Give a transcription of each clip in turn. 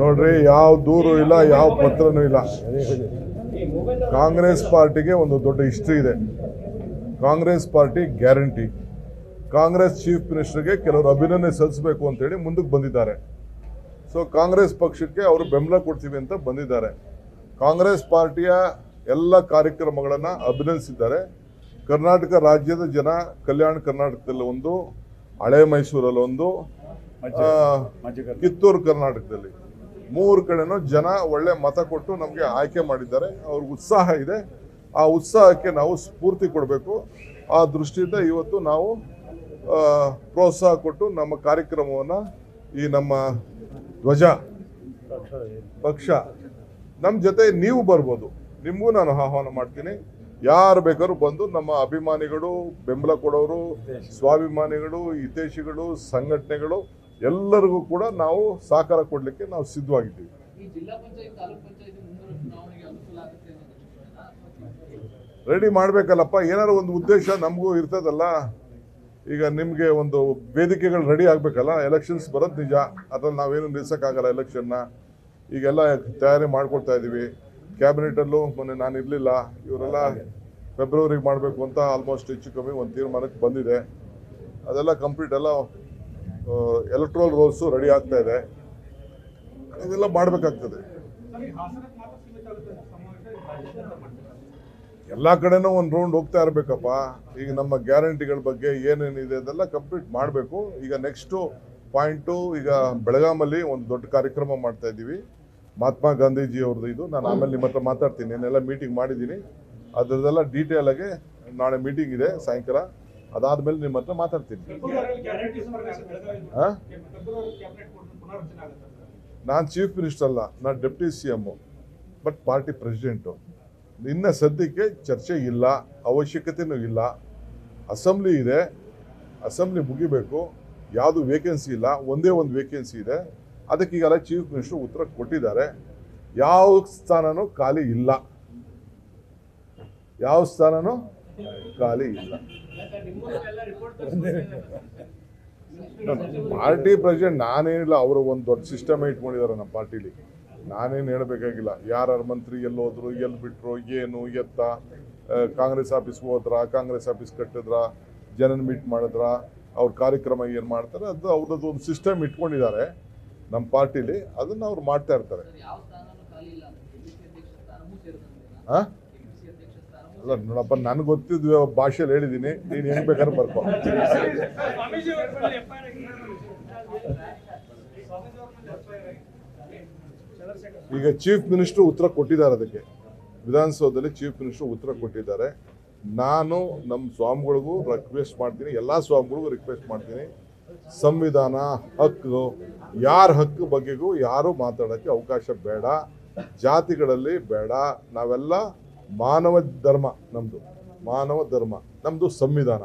ನೋಡ್ರಿ, ಯಾವ ದೂರು ಇಲ್ಲ, ಯಾವ ಪತ್ರನೂ ಇಲ್ಲ. ಕಾಂಗ್ರೆಸ್ ಪಾರ್ಟಿಗೆ ಒಂದು ದೊಡ್ಡ ಹಿಸ್ಟ್ರಿ ಇದೆ. Congress party guarantee. Congress chief ಮಿನಿಸ್ಟರ್ಗೆ ಕೆಲವರು ಅಭಿನಂದನೆ ಸಲ್ಲಿಸಬೇಕು ಅಂತೇಳಿ ಮುಂದಕ್ಕೆ ಬಂದಿದ್ದಾರೆ. ಸೊ ಕಾಂಗ್ರೆಸ್ ಪಕ್ಷಕ್ಕೆ ಅವರು ಬೆಂಬಲ ಕೊಡ್ತೀವಿ ಅಂತ ಬಂದಿದ್ದಾರೆ. ಕಾಂಗ್ರೆಸ್ ಪಾರ್ಟಿಯ ಎಲ್ಲ ಕಾರ್ಯಕ್ರಮಗಳನ್ನು ಅಭಿನಂದಿಸಿದ್ದಾರೆ. ಕರ್ನಾಟಕ ರಾಜ್ಯದ ಜನ, ಕಲ್ಯಾಣ ಕರ್ನಾಟಕದಲ್ಲಿ ಒಂದು, ಹಳೆ ಮೈಸೂರಲ್ಲಿ ಒಂದು, ಕಿತ್ತೂರು ಕರ್ನಾಟಕದಲ್ಲಿ 3 ಕಡೆನೂ ಜನ ಒಳ್ಳೆ ಮತ ಕೊಟ್ಟು ನಮಗೆ ಆಯ್ಕೆ ಮಾಡಿದ್ದಾರೆ. ಅವ್ರಿಗೆ ಉತ್ಸಾಹ ಇದೆ. ಆ ಉತ್ಸಾಹಕ್ಕೆ ನಾವು ಸ್ಫೂರ್ತಿ ಕೊಡಬೇಕು. ಆ ದೃಷ್ಟಿಯಿಂದ ಇವತ್ತು ನಾವು ಪ್ರೋತ್ಸಾಹ ಕೊಟ್ಟು ನಮ್ಮ ಕಾರ್ಯಕ್ರಮವನ್ನು, ಈ ನಮ್ಮ ಧ್ವಜ ಪಕ್ಷ ನಮ್ಮ ಜೊತೆ ನೀವು ಬರ್ಬೋದು, ನಿಮಗೂ ನಾನು ಆಹ್ವಾನ ಮಾಡ್ತೀನಿ. ಯಾರು ಬೇಕಾದ್ರೂ ಬಂದು ನಮ್ಮ ಅಭಿಮಾನಿಗಳು, ಬೆಂಬಲ ಕೊಡೋರು, ಸ್ವಾಭಿಮಾನಿಗಳು, ಹಿತೈಷಿಗಳು, ಸಂಘಟನೆಗಳು ಎಲ್ಲರಿಗೂ ಕೂಡ ನಾವು ಸಹಕಾರ ಕೊಡಲಿಕ್ಕೆ ನಾವು ಸಿದ್ಧವಾಗಿದ್ದೀವಿ. ರೆಡಿ ಮಾಡಬೇಕಲ್ಲಪ್ಪ, ಏನಾದ್ರು ಒಂದು ಉದ್ದೇಶ ನಮಗೂ ಇರ್ತದಲ್ಲ. ಈಗ ನಿಮಗೆ ಒಂದು ವೇದಿಕೆಗಳು ರೆಡಿ ಆಗಬೇಕಲ್ಲ. ಎಲೆಕ್ಷನ್ಸ್ ಬರೋದು ನಿಜ, ಅದ್ರಲ್ಲಿ ನಾವೇನು ನಿಲ್ಸೋಕ್ಕಾಗಲ್ಲ ಎಲೆಕ್ಷನ್ನ. ಈಗೆಲ್ಲ ತಯಾರಿ ಮಾಡ್ಕೊಳ್ತಾ ಇದ್ದೀವಿ. ಕ್ಯಾಬಿನೆಟಲ್ಲೂ ಮೊನ್ನೆ ನಾನು ಇರಲಿಲ್ಲ, ಇವರೆಲ್ಲ ಫೆಬ್ರವರಿಗೆ ಮಾಡಬೇಕು ಅಂತ ಆಲ್ಮೋಸ್ಟ್ ಹೆಚ್ಚು ಕಮ್ಮಿ ಒಂದು ತೀರ್ಮಾನಕ್ಕೆ ಬಂದಿದೆ. ಅದೆಲ್ಲ ಕಂಪ್ಲೀಟ್ ಎಲ್ಲ ಎಲೆಕ್ಟ್ರಲ್ ರೋಲ್ಸು ರೆಡಿ ಆಗ್ತಾ ಇದೆ. ಇದೆಲ್ಲ ಮಾಡಬೇಕಾಗ್ತದೆ. ಎಲ್ಲ ಕಡೆನೂ ಒಂದು ರೌಂಡ್ ಹೋಗ್ತಾ ಇರಬೇಕಪ್ಪ. ಈಗ ನಮ್ಮ ಗ್ಯಾರಂಟಿಗಳ ಬಗ್ಗೆ ಏನೇನಿದೆ ಅದೆಲ್ಲ ಕಂಪ್ಲೀಟ್ ಮಾಡಬೇಕು. ಈಗ ನೆಕ್ಸ್ಟು ಪಾಯಿಂಟು, ಈಗ ಬೆಳಗಾಮಲ್ಲಿ ಒಂದು ದೊಡ್ಡ ಕಾರ್ಯಕ್ರಮ ಮಾಡ್ತಾ ಇದ್ದೀವಿ, ಮಹಾತ್ಮ ಗಾಂಧೀಜಿ ಅವ್ರದ್ದು. ಇದು ನಾನು ಆಮೇಲೆ ನಿಮ್ಮ ಹತ್ರ ಮಾತಾಡ್ತೀನಿ. ನಾನೆಲ್ಲ ಮೀಟಿಂಗ್ ಮಾಡಿದ್ದೀನಿ, ಅದರದೆಲ್ಲ ಡೀಟೇಲ್ ಆಗಿ ನಾಳೆ ಮೀಟಿಂಗ್ ಇದೆ ಸಾಯಂಕಾಲ. ಅದಾದ್ಮೇಲೆ ನಿಮ್ಮ ಹತ್ರ ಮಾತಾಡ್ತೀನಿ. ನಾನು ಚೀಫ್ ಮಿನಿಸ್ಟರ್ ಅಲ್ಲ, ನಾನು deputy CM, but party president. ಇನ್ನು ಸದ್ಯಕ್ಕೆ ಚರ್ಚೆ ಇಲ್ಲ, ಅವಶ್ಯಕತೆಯೂ ಇಲ್ಲ. ಅಸೆಂಬ್ಲಿ ಇದೆ, ಅಸೆಂಬ್ಲಿ ಮುಗಿಬೇಕು. ಯಾವುದು ವೇಕೆನ್ಸಿ ಇಲ್ಲ, ಒಂದೇ ಒಂದು ವೇಕೆನ್ಸಿ ಇದೆ. ಅದಕ್ಕೆ ಈಗಲ್ಲ ಚೀಫ್ ಮಿನಿಸ್ಟರ್ ಉತ್ತರ ಕೊಟ್ಟಿದ್ದಾರೆ. ಯಾವ ಸ್ಥಾನನೂ ಖಾಲಿ ಇಲ್ಲ, ಯಾವ ಸ್ಥಾನನೂ ಖಾಲಿ ಇಲ್ಲ. ಪಾರ್ಟಿ ಪ್ರೆಸಿಡೆಂಟ್ ನಾನೇನಿಲ್ಲ, ಅವರು ಒಂದು ದೊಡ್ಡ ಸಿಸ್ಟಮ್ ಇಟ್ಕೊಂಡಿದ್ದಾರೆ ನಮ್ಮ ಪಾರ್ಟಿಲಿ. ನಾನೇನು ಹೇಳಬೇಕಾಗಿಲ್ಲ. ಯಾರು ಮಂತ್ರಿ ಎಲ್ಲಿ ಹೋದ್ರು, ಎಲ್ಲಿ ಬಿಟ್ಟರು, ಏನು ಎತ್ತ, ಕಾಂಗ್ರೆಸ್ ಆಫೀಸ್ಗೆ ಹೋದ್ರ, ಕಾಂಗ್ರೆಸ್ ಆಫೀಸ್ ಕಟ್ಟಿದ್ರ, ಜನನ ಮೀಟ್ ಮಾಡಿದ್ರ, ಅವ್ರ ಕಾರ್ಯಕ್ರಮ ಏನು ಮಾಡ್ತಾರೆ, ಅದು ಅವ್ರದ್ದು ಒಂದು ಸಿಸ್ಟಮ್ ಇಟ್ಕೊಂಡಿದ್ದಾರೆ ನಮ್ಮ ಪಾರ್ಟಿಲಿ. ಅದನ್ನು ಅವ್ರು ಮಾಡ್ತಾ ಇರ್ತಾರೆ. ಹಾಂ ಅಲ್ಲ ನೋಡಪ್ಪ, ನನಗೆ ಗೊತ್ತಿದ್ದ ಭಾಷೆಯಲ್ಲಿ ಹೇಳಿದ್ದೀನಿ, ನೀನು ಹೆಂಗೆ ಬೇಕಾದ್ರೆ ಬರ್ಕೊ. ಈಗ ಚೀಫ್ ಮಿನಿಸ್ಟರ್ ಉತ್ತರ ಕೊಟ್ಟಿದ್ದಾರೆ. ಅದಕ್ಕೆ ವಿಧಾನಸೌಧದಲ್ಲಿ ಚೀಫ್ ಮಿನಿಸ್ಟರ್ ಉತ್ತರ ಕೊಟ್ಟಿದ್ದಾರೆ. ನಾನು ನಮ್ಮ ಸ್ವಾಮಿಗಳಿಗೂ ರಿಕ್ವೆಸ್ಟ್ ಮಾಡ್ತೀನಿ, ಎಲ್ಲ ಸ್ವಾಮಿಗಳಿಗೂ ರಿಕ್ವೆಸ್ಟ್ ಮಾಡ್ತೀನಿ, ಸಂವಿಧಾನ, ಹಕ್ಕು, ಯಾರ ಹಕ್ಕು ಬಗ್ಗೆಗೂ ಯಾರು ಮಾತಾಡೋಕ್ಕೆ ಅವಕಾಶ ಬೇಡ, ಜಾತಿಗಳಲ್ಲಿ ಬೇಡ. ನಾವೆಲ್ಲ ಮಾನವ ಧರ್ಮ, ನಮ್ಮದು ಮಾನವ ಧರ್ಮ, ನಮ್ಮದು ಸಂವಿಧಾನ.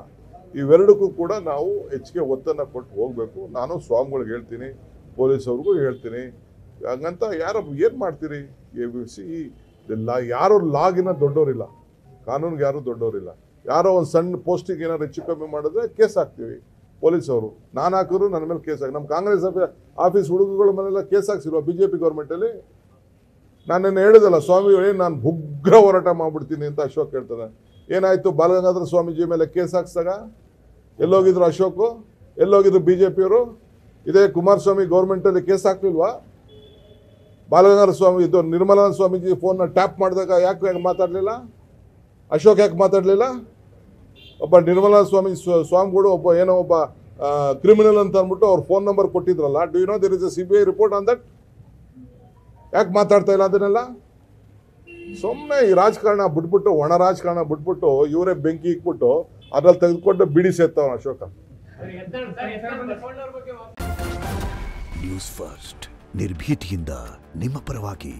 ಇವೆರಡಕ್ಕೂ ಕೂಡ ನಾವು ಹೆಚ್ಚಿಗೆ ಒತ್ತನ್ನು ಕೊಟ್ಟು ಹೋಗಬೇಕು. ನಾನು ಸ್ವಾಮಿಗಳಿಗೆ ಹೇಳ್ತೀನಿ, ಪೊಲೀಸವ್ರಿಗೂ ಹೇಳ್ತೀನಿ. ಹಂಗಂತ ಯಾರು ಏನು ಮಾಡ್ತೀರಿ? ಯಾರು ಲಾಗಿನ ದೊಡ್ಡವರಿಲ್ಲ, ಕಾನೂನಿಗೆ ಯಾರು ದೊಡ್ಡವರಿಲ್ಲ. ಯಾರೋ ಒಂದು ಸಣ್ಣ ಪೋಸ್ಟಿಗೆ ಏನಾದ್ರು ಹೆಚ್ಚು ಕಮ್ಮಿ ಮಾಡಿದ್ರೆ ಕೇಸ್ ಹಾಕ್ತೀವಿ. ಪೊಲೀಸವರು ನಾನು ಹಾಕಿದ್ರು ನನ್ನ ಮೇಲೆ ಕೇಸ್ ಹಾಕಿ. ನಮ್ಮ ಕಾಂಗ್ರೆಸ್ ಆಫೀಸ್ ಹುಡುಗಗಳ ಮೇಲೆಲ್ಲ ಕೇಸ್ ಹಾಕ್ಸಿಲ್ವ BJP ಗೌರ್ಮೆಂಟಲ್ಲಿ? ನಾನೇನು ಹೇಳಿದಲ್ಲ, ಸ್ವಾಮಿ ನಾನು ಉಗ್ರ ಹೋರಾಟ ಮಾಡ್ಬಿಡ್ತೀನಿ ಅಂತ ಅಶೋಕ್ ಹೇಳ್ತಾರೆ. ಏನಾಯಿತು? ಬಾಲಗಂಗಾಧರ ಸ್ವಾಮೀಜಿ ಮೇಲೆ ಕೇಸ್ ಹಾಕ್ಸಿದಾಗ ಎಲ್ಲೋಗಿದ್ರು ಅಶೋಕು? ಎಲ್ಲೋಗಿದ್ರು BJPಯವರು? ಇದೇ ಕುಮಾರಸ್ವಾಮಿ ಗೌರ್ಮೆಂಟಲ್ಲಿ ಕೇಸ್ ಹಾಕ್ಲಿಲ್ವಾ? ಬಾಲಗಂಗಾಧರ ಸ್ವಾಮಿ ಇದು ನಿರ್ಮಲಾನಂದ ಸ್ವಾಮೀಜಿ ಫೋನ್ನ ಟ್ಯಾಪ್ ಮಾಡಿದಾಗ ಯಾಕೆ ಮಾತಾಡಲಿಲ್ಲ? ಅಶೋಕ್ ಯಾಕೆ ಮಾತಾಡಲಿಲ್ಲ? ಒಬ್ಬ ನಿರ್ಮಲಾನಂದ ಸ್ವಾಮಿಗಳು ಒಬ್ಬ ಕ್ರಿಮಿನಲ್ ಅಂತ ಅಂದ್ಬಿಟ್ಟು ಅವ್ರ ಫೋನ್ ನಂಬರ್ ಕೊಟ್ಟಿದ್ರಲ್ಲ. Do you know there is a CBI report on that? ಯಾಕೆ ಮಾತಾಡ್ತಾ ಇಲ್ಲ ಅದನ್ನೆಲ್ಲ? ಸುಮ್ಮನೆ ಈ ರಾಜಕಾರಣ ಬಿಟ್ಬಿಟ್ಟು, ಒಣ ರಾಜಕಾರಣ ಬಿಟ್ಬಿಟ್ಟು, ಇವರೇ ಬೆಂಕಿ ಇಕ್ಬಿಟ್ಟು ಅದ್ರಲ್ಲಿ ತೆಗೆದುಕೊಂಡು ಬಿಡಿ ಸೇರ್ತಾವ ಅಶೋಕ. ನ್ಯೂಸ್ ಫಸ್ಟ್, ನಿರ್ಭೀತಿಯಿಂದ ನಿಮ್ಮ ಪರವಾಗಿ.